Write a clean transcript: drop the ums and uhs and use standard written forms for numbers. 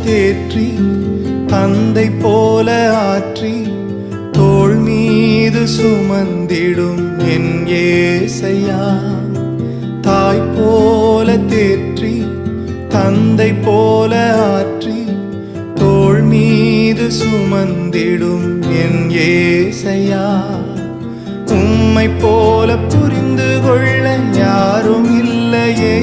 தேற்றி தந்தை போல ஆற்றி தோள் மீது சுமந்திடும் என் ஏசையா. தாய் போல தேற்றி தந்தை போல ஆற்றி தோள் மீது சுமந்திடும் என் ஏசையா. உம்மை போல புரிந்து கொள்ள யாரும் இல்லையே.